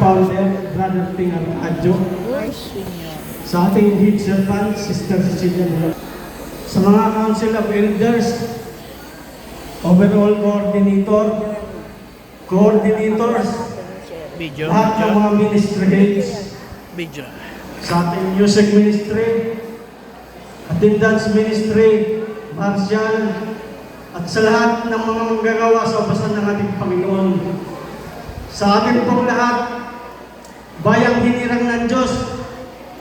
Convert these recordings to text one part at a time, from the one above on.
founder, Brother Ting Adjo, sa ating head servant, Sister Cecilia Dela, sa mga Council of Elders, overall coordinators, lahat ng mga ministry heads, sa ating music ministry, attendance ministry, martial, at sa lahat ng mga manggagawa sa ubasan ng ating Panginoon. Sa ating pong lahat, bayang hinirang ng Diyos,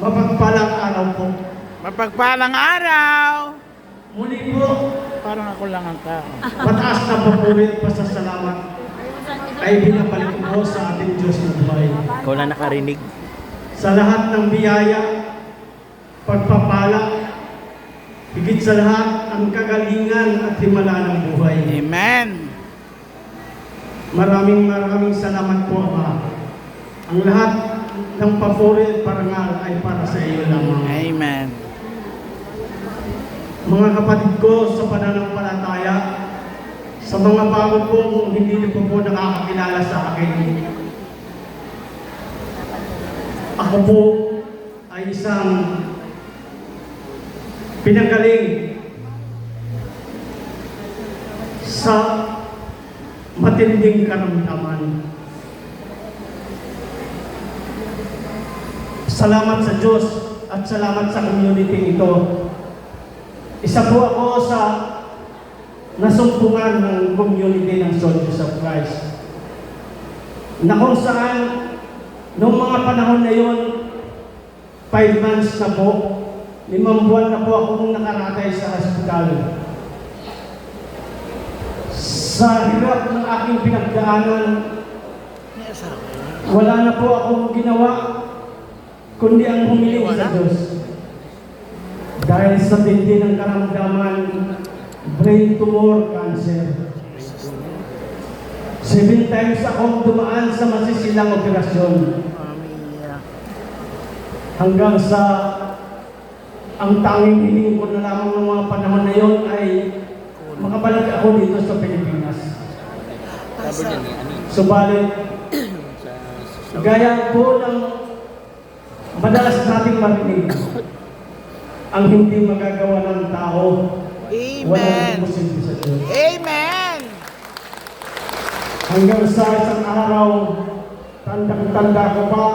mapagpalang araw po. Mapagpalang araw! Muli po, Parang ako lang ang tao. mataas na papuri at pasasalamat ay binabalik po sa ating Diyos na buhay. Ikaw na nakarinig. Sa lahat ng biyaya, pagpapala, higit sa lahat ang kagalingan at himala ng buhay. Amen! Maraming salamat po, Ama. Ang lahat ng papuri at parangal ay para sa iyo lamang. Amen! Mga kapatid ko sa pananampalataya, sa mga bago po kung hindi niyo po nakakakilala sa akin, ako po ay isang pinagaling sa matinding karamdaman. Salamat sa Diyos at salamat sa community ito. Isa po ako sa nasumpungan ng community ng Soldiers of Christ, na kung saan noong mga panahon na yun, 5 months na po, 5 buwan na po akong nakaratay sa hospital. Sa hirap ng aking pinagdaanan, wala na po akong ginawa kundi ang humiling sa Diyos. Dahil sa tindi ng karamdaman, brain tumor, cancer. 7 times akong dumaan sa masisilang operasyon. Hanggang sa ang tanging hiling ko na lamang ng mga panahon na yon ay makabalik ako dito sa Pilipinas. Subalit, gaya po ng madalas nating marinig, ang hindi magagawa ng tao, walang posible sa Diyos. Amen! Hanggang sa isang araw, tanda ko pa,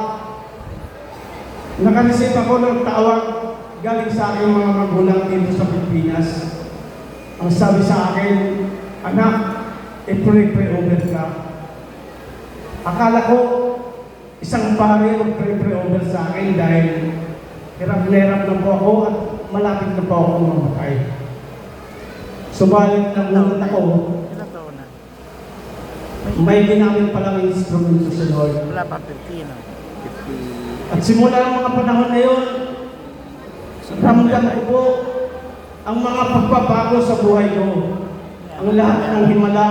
nakareceive ako ng tawag galing sa aking mga magulang dito sa Pilipinas. Ang sabi sa akin, anak, i-pray-over ka. Akala ko, isang pare mag-pray-over sa akin dahil hirap-lerap na po ako at malapit na po ako mamatay. Subalit ng naman ako, may ginamit palang instrumento sa Lord. Wala pa 15. At simula ng mga panahon na yun, ramdam ko po ang mga pagbabago sa buhay ko. Ang lahat ng himala,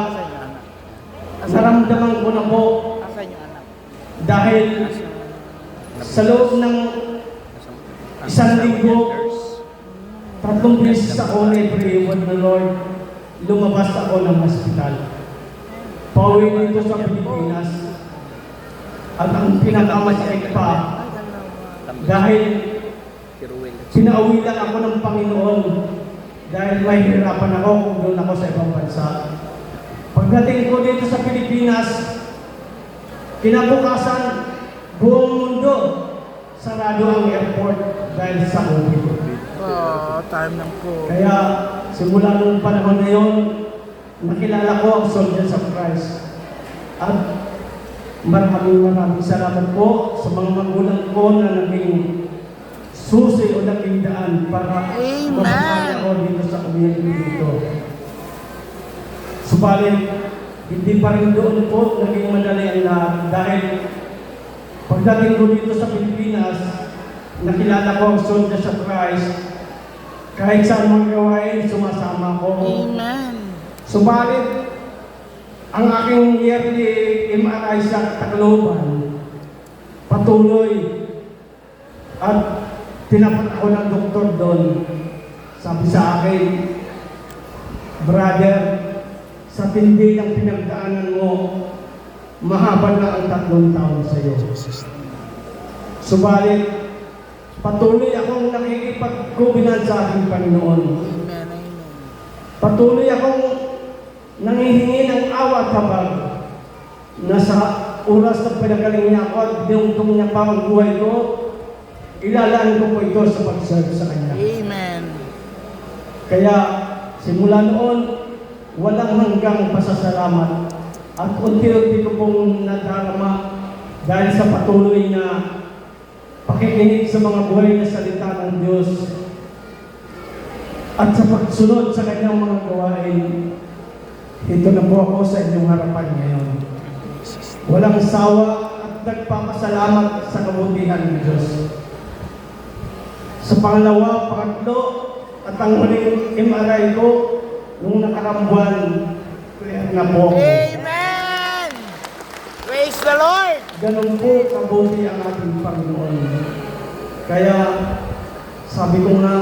naramdaman ko na po dahil sa loob ng 1 linggo, 3 beses ako na i-pray-over na Lord, lumabas ako ng hospital. Pauwi dito sa Pilipinas. At ang pinakamasakit pa, dahil pinauwi lang ako ng Panginoon dahil may hirapan ako kung doon ako sa ibang bansa. Pagdating ko dito sa Pilipinas, kinabukasan, buong mundo, sarado ang airport dahil sa COVID. Time lang po. Kaya simula nung panahon na yun, nakilala ko ang Soldiers of Christ. At maraming salamat po sa mga magulang ko na naging susi o naging daan para masakay ako dito sa community dito. Subalit, hindi pa rin doon po naging madali ang lahat dahil pagdating ko dito sa Pilipinas, nakilala ko ang Soldiers of Christ. Kahit saan mga gawain, sumasama ko. Amen! Subalit, ang aking yearly MRI sa Tacloban, patuloy at tinapat ako ng doktor doon. Sabi sa akin, brother, sa tindi ng pinagdaanan mo, mahaba na ang 3 taon sa iyo. Subalit, patuloy akong nakikipagkubinan sa aking Panginoon. Amen, amen. Patuloy akong nangihingi ng awa at habag na sa oras na pinagaling niya ako at dinungtong niya pa ang buhay ko, ilalaan ko po ito sa pag-serve sa Kanya. Amen. Kaya simula noon, walang hanggang pasasalamat at unti-unti ko pong nadarama dahil sa patuloy na pakikinig sa mga buhay na salita ng Diyos at sa pagsunod sa Kanyang mga gawain. Ito na po ako sa inyong harapan ngayon. Walang sawa at nagpapasalamat sa kabutihan ng Diyos. Sa pangalawa, pangatlo, at ang huling MRI ko, nung nakarambuan, clear na po ako. Amen! Praise the Lord! Ganun po kabuti ang ating Panginoon. Kaya, sabi ko nga,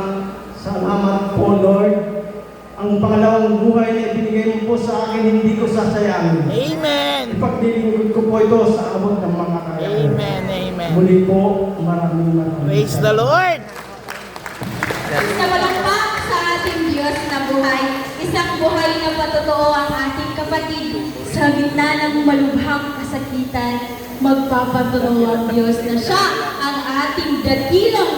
salamat po Lord. Ang pangalawang buhay na ibinigay mo po sa akin, hindi ko sasayangin. Amen! Ipagdilingkod ko po ito sa abot ng mga kaya. Amen, amen. Muli po, maraming Praise the Lord! Sa palakpak sa ating Diyos na buhay, isang buhay na patotoo ang ating kapatid. Sa gitna ng malubhang kasakitan, magpapatotoo ang Diyos na siya ang ating dakilang